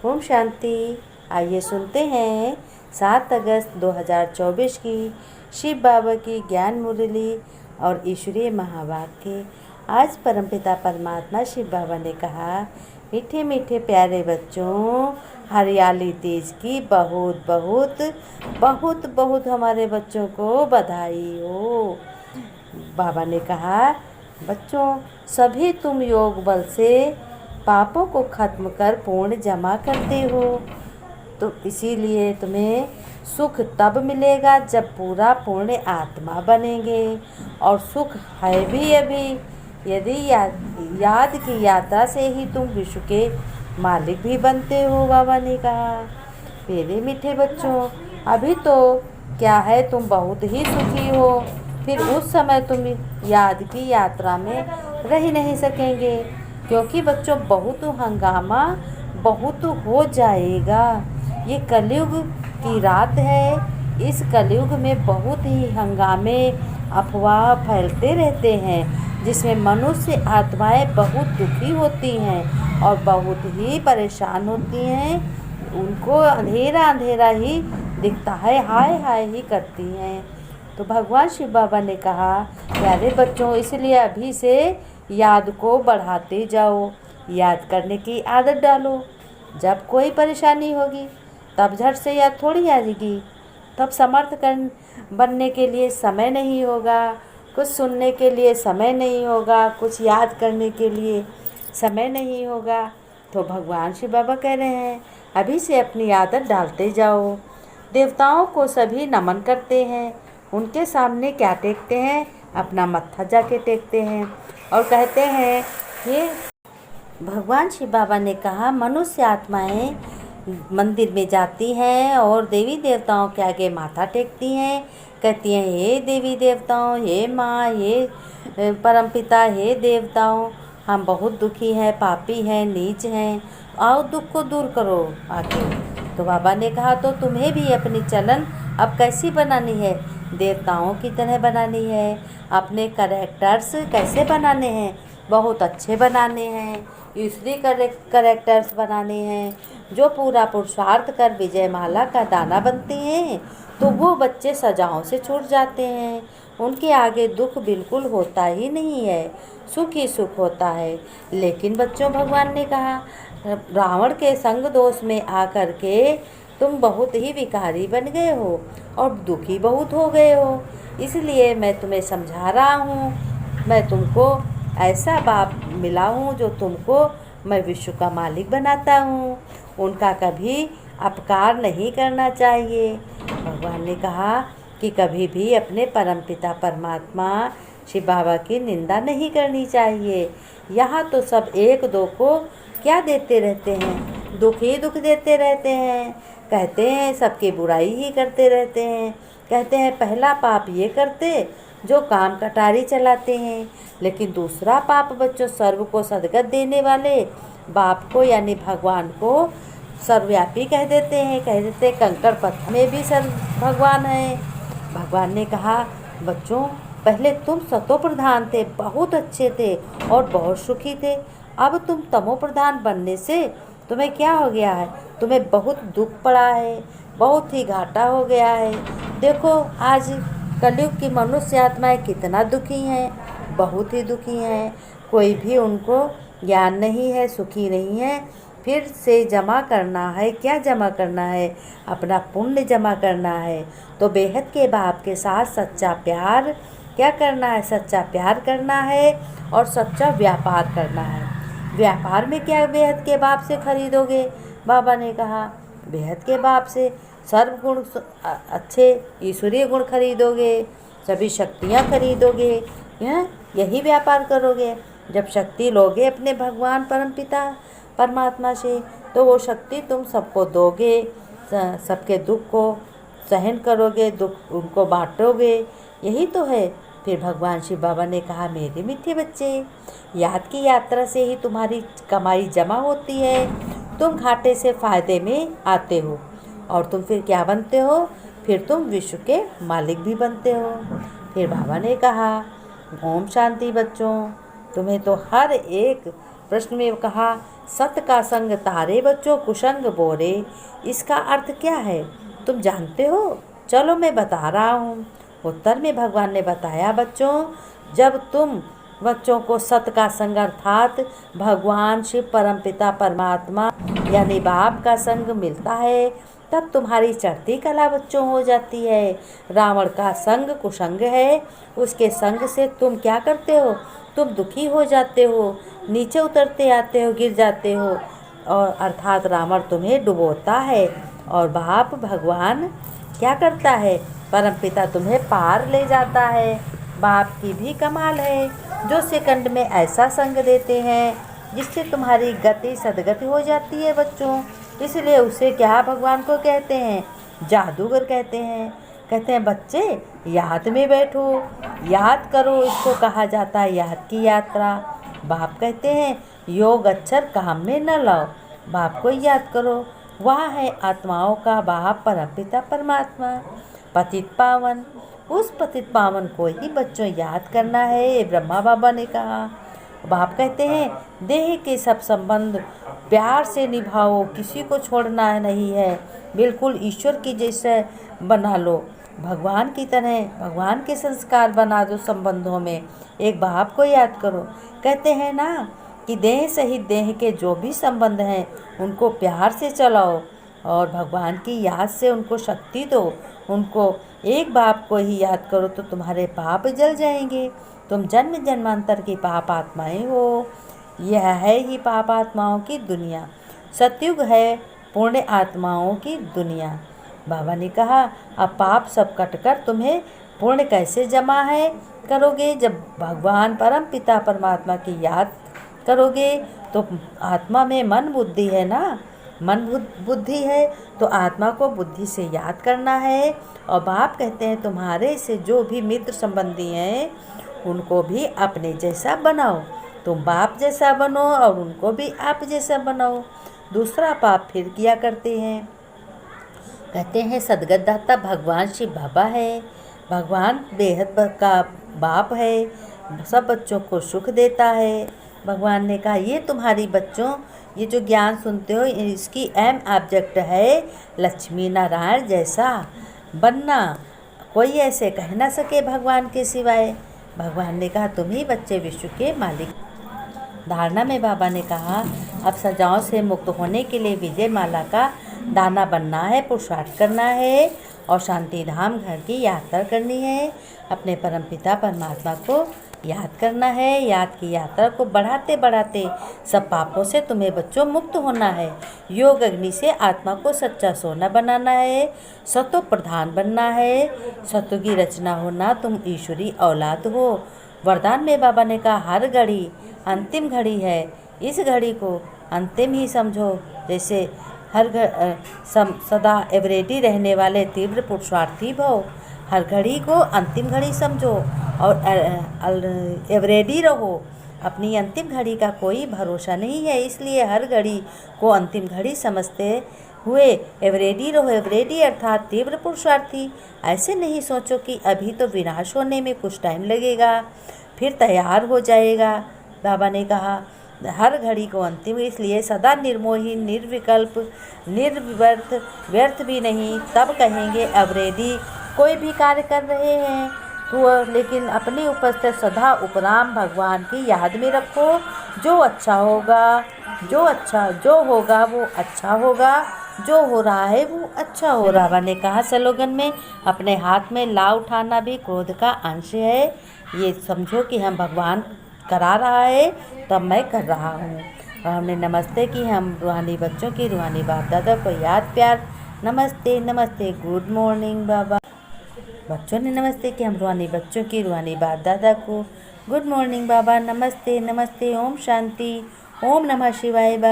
ओम शांति। आइए सुनते हैं 7 अगस्त 2024 की शिव बाबा की ज्ञान मुरली और ईश्वरीय महावाक्य। आज परमपिता परमात्मा शिव बाबा ने कहा, मीठे मीठे प्यारे बच्चों, हरियाली तीज की बहुत बहुत बहुत बहुत हमारे बच्चों को बधाई हो। बाबा ने कहा, बच्चों सभी तुम योग बल से पापों को खत्म कर पुण्य जमा करते हो, तो इसीलिए तुम्हें सुख तब मिलेगा जब पूरा पुण्य आत्मा बनेंगे। और सुख है भी अभी, यदि याद की यात्रा से ही तुम विश्व के मालिक भी बनते हो। बाबा ने कहा, मेरे मीठे बच्चों, अभी तो क्या है, तुम बहुत ही सुखी हो, फिर उस समय तुम याद की यात्रा में रह ही नहीं सकेंगे, क्योंकि बच्चों बहुत हंगामा बहुत हो जाएगा। ये कलयुग की रात है। इस कलयुग में बहुत ही हंगामे अफवाह फैलते रहते हैं, जिसमें मनुष्य आत्माएं बहुत दुखी होती हैं और बहुत ही परेशान होती हैं। उनको अंधेरा अंधेरा ही दिखता है, हाय हाय ही करती हैं। तो भगवान शिव बाबा ने कहा, प्यारे बच्चों, इसलिए अभी से याद को बढ़ाते जाओ, याद करने की आदत डालो। जब कोई परेशानी होगी तब झट से याद थोड़ी आ जाएगी, तब समर्थ बनने के लिए समय नहीं होगा, कुछ सुनने के लिए समय नहीं होगा, कुछ याद करने के लिए समय नहीं होगा। तो भगवान शिव बाबा कह रहे हैं, अभी से अपनी आदत डालते जाओ। देवताओं को सभी नमन करते हैं, उनके सामने क्या टेकते हैं? अपना मत्था जाके टेकते हैं और कहते हैं कि भगवान शिव बाबा ने कहा, मनुष्य आत्माएं मंदिर में जाती हैं और देवी देवताओं के आगे माथा टेकती हैं, कहती हैं, हे देवी देवताओं, हे माँ, हे परमपिता, हे देवताओं, हम बहुत दुखी हैं, पापी हैं, नीच हैं, आओ दुख को दूर करो आके। तो बाबा ने कहा, तो तुम्हें भी अपनी चलन अब कैसी बनानी है? देवताओं की तरह बनानी है। अपने कैरेक्टर्स कैसे बनाने हैं? बहुत अच्छे बनाने हैं, ईश्वरी कैरेक्टर्स बनाने हैं, जो पूरा पुरुषार्थ कर विजय माला का दाना बनते हैं। तो वो बच्चे सजाओं से छूट जाते हैं, उनके आगे दुख बिल्कुल होता ही नहीं है, सुख ही सुख होता है। लेकिन बच्चों, भगवान ने कहा, रावण के संग दोष में आकर के तुम बहुत ही विकारी बन गए हो और दुखी बहुत हो गए हो, इसलिए मैं तुम्हें समझा रहा हूँ। मैं तुमको ऐसा बाप मिला हूँ जो तुमको मैं विश्व का मालिक बनाता हूँ, उनका कभी अपकार नहीं करना चाहिए। भगवान ने कहा कि कभी भी अपने परमपिता परमात्मा शिव बाबा की निंदा नहीं करनी चाहिए। यहाँ तो सब एक दो को क्या देते रहते हैं? दुख ही दुख देते रहते हैं, कहते हैं सबकी बुराई ही करते रहते हैं, कहते हैं पहला पाप ये करते जो काम कटारी चलाते हैं, लेकिन दूसरा पाप बच्चों सर्व को सदगत देने वाले बाप को यानी भगवान को सर्वव्यापी कह देते हैं, कह देते कंकड़ पत्थर में भी सर्व भगवान है। भगवान ने कहा, बच्चों पहले तुम सतो प्रधान थे, बहुत अच्छे थे और बहुत सुखी थे, अब तुम तमो प्रधान बनने से तुम्हें क्या हो गया है? तुम्हें बहुत दुख पड़ा है, बहुत ही घाटा हो गया है। देखो आज कलयुग की मनुष्य आत्माएं कितना दुखी हैं, बहुत ही दुखी हैं, कोई भी उनको ज्ञान नहीं है, सुखी नहीं है। फिर से जमा करना है, क्या जमा करना है? अपना पुण्य जमा करना है। तो बेहद के बाप के साथ सच्चा प्यार क्या करना है? सच्चा प्यार करना है और सच्चा व्यापार करना है। व्यापार में क्या बेहद के बाप से खरीदोगे? बाबा ने कहा, बेहद के बाप से सर्व गुण अच्छे ईश्वरीय गुण खरीदोगे, सभी शक्तियाँ खरीदोगे, यही व्यापार करोगे। जब शक्ति लोगे अपने भगवान परमपिता परमात्मा से, तो वो शक्ति तुम सबको दोगे, सबके दुख को सहन करोगे, दुख उनको बांटोगे, यही तो है। फिर भगवान शिव बाबा ने कहा, मेरे मीठे बच्चे, याद की यात्रा से ही तुम्हारी कमाई जमा होती है, तुम घाटे से फ़ायदे में आते हो और तुम फिर क्या बनते हो? फिर तुम विश्व के मालिक भी बनते हो। फिर बाबा ने कहा, ओम शांति बच्चों, तुम्हें तो हर एक प्रश्न में कहा सत का संग तारे बच्चों कुसंग बोरे। इसका अर्थ क्या है तुम जानते हो? चलो मैं बता रहा हूँ। उत्तर में भगवान ने बताया, बच्चों जब तुम बच्चों को सत का संग अर्थात भगवान शिव परमपिता परमात्मा यानी बाप का संग मिलता है तब तुम्हारी चढ़ती कला बच्चों हो जाती है। रावण का संग कुसंग है, उसके संग से तुम क्या करते हो? तुम दुखी हो जाते हो, नीचे उतरते आते हो, गिर जाते हो, और अर्थात रावण तुम्हें डुबोता है और बाप भगवान क्या करता है? परमपिता तुम्हें पार ले जाता है। बाप की भी कमाल है जो सेकंड में ऐसा संग देते हैं जिससे तुम्हारी गति सदगति हो जाती है बच्चों। इसलिए उसे क्या भगवान को कहते हैं? जादूगर कहते हैं। कहते हैं बच्चे याद में बैठो, याद करो, इसको कहा जाता है याद की यात्रा। बाप कहते हैं योग अक्षर काम में न लाओ, बाप को याद करो, वह है आत्माओं का बाप परमपिता परमात्मा। पतित पावन, उस पतित पावन को ही बच्चों याद करना है, ये ब्रह्मा बाबा ने कहा। बाप कहते हैं देह के सब संबंध प्यार से निभाओ, किसी को छोड़ना नहीं है, बिल्कुल ईश्वर की जैसे बना लो, भगवान की तरह भगवान के संस्कार बना दो संबंधों में। एक बाप को याद करो। कहते हैं ना कि देह सहित देह के जो भी संबंध हैं उनको प्यार से चलाओ और भगवान की याद से उनको शक्ति दो। उनको एक बाप को ही याद करो तो तुम्हारे पाप जल जाएंगे। तुम जन्म जन्मांतर की पाप आत्माएं हो। यह है ही पाप आत्माओं की दुनिया। सतयुग है पुण्य आत्माओं की दुनिया। बाबा ने कहा अब पाप सब कटकर तुम्हें पुण्य कैसे जमा है करोगे? जब भगवान परम पिता परमात्मा की याद करोगे तो आत्मा में मन बुद्धि है ना, मन बुद्धि है तो आत्मा को बुद्धि से याद करना है। और बाप कहते हैं तुम्हारे से जो भी मित्र संबंधी हैं उनको भी अपने जैसा बनाओ। तुम बाप जैसा बनो और उनको भी आप जैसा बनाओ। दूसरा पाप फिर किया करते हैं। कहते हैं सदगत दाता भगवान शिव बाबा है। भगवान बेहद का बाप है, सब बच्चों को सुख देता है। भगवान ने कहा ये तुम्हारी बच्चों ये जो ज्ञान सुनते हो इसकी अहम ऑब्जेक्ट है लक्ष्मी नारायण जैसा बनना। कोई ऐसे कह ना सके भगवान के सिवाय। भगवान ने कहा तुम ही बच्चे विश्व के मालिक। धारणा में बाबा ने कहा अब सजाओं से मुक्त होने के लिए विजय माला का दाना बनना है, पुरुषार्थ करना है और शांति धाम घर की यात्रा करनी है। अपने परमपिता परमात्मा को याद करना है। याद की यात्रा को बढ़ाते बढ़ाते सब पापों से तुम्हें बच्चों मुक्त होना है। योग अग्नि से आत्मा को सच्चा सोना बनाना है, सत्व प्रधान बनना है, सत्व की रचना होना, तुम ईश्वरी औलाद हो। वरदान में बाबा ने कहा हर घड़ी अंतिम घड़ी है, इस घड़ी को अंतिम ही समझो। जैसे सदा एवरेडी रहने वाले तीव्र पुरुषार्थी भव। हर घड़ी को अंतिम घड़ी समझो और एवरेडी रहो। अपनी अंतिम घड़ी का कोई भरोसा नहीं है, इसलिए हर घड़ी को अंतिम घड़ी समझते हुए एवरेडी रहो। एवरेडी अर्थात तीव्र पुरुषार्थी। ऐसे नहीं सोचो कि अभी तो विनाश होने में कुछ टाइम लगेगा फिर तैयार हो जाएगा। बाबा ने कहा हर घड़ी को अंतिम, इसलिए सदा निर्मोही निर्विकल्प निर्व्यर्थ, व्यर्थ भी नहीं। तब कहेंगे अवरेदी कोई भी कार्य कर रहे हैं तो लेकिन अपनी उपस्थित सदा उपराम भगवान की याद में रखो। जो अच्छा होगा जो होगा वो अच्छा होगा, जो हो रहा है वो अच्छा हो रहा। बाबा ने कहा स्लोगन में अपने हाथ में ला उठाना भी क्रोध का अंश है। ये समझो कि हम भगवान करा रहा है तब मैं कर रहा हूँ। और हमने नमस्ते की, हम रूहानी बच्चों की रूहानी बाप दादा को याद प्यार नमस्ते नमस्ते गुड मॉर्निंग बाबा। बच्चों ने नमस्ते की, हम रूहानी बच्चों की रूहानी बाप दादा को गुड मॉर्निंग बाबा, नमस्ते नमस्ते, ओम शांति, ओम नमः शिवाय बाबा।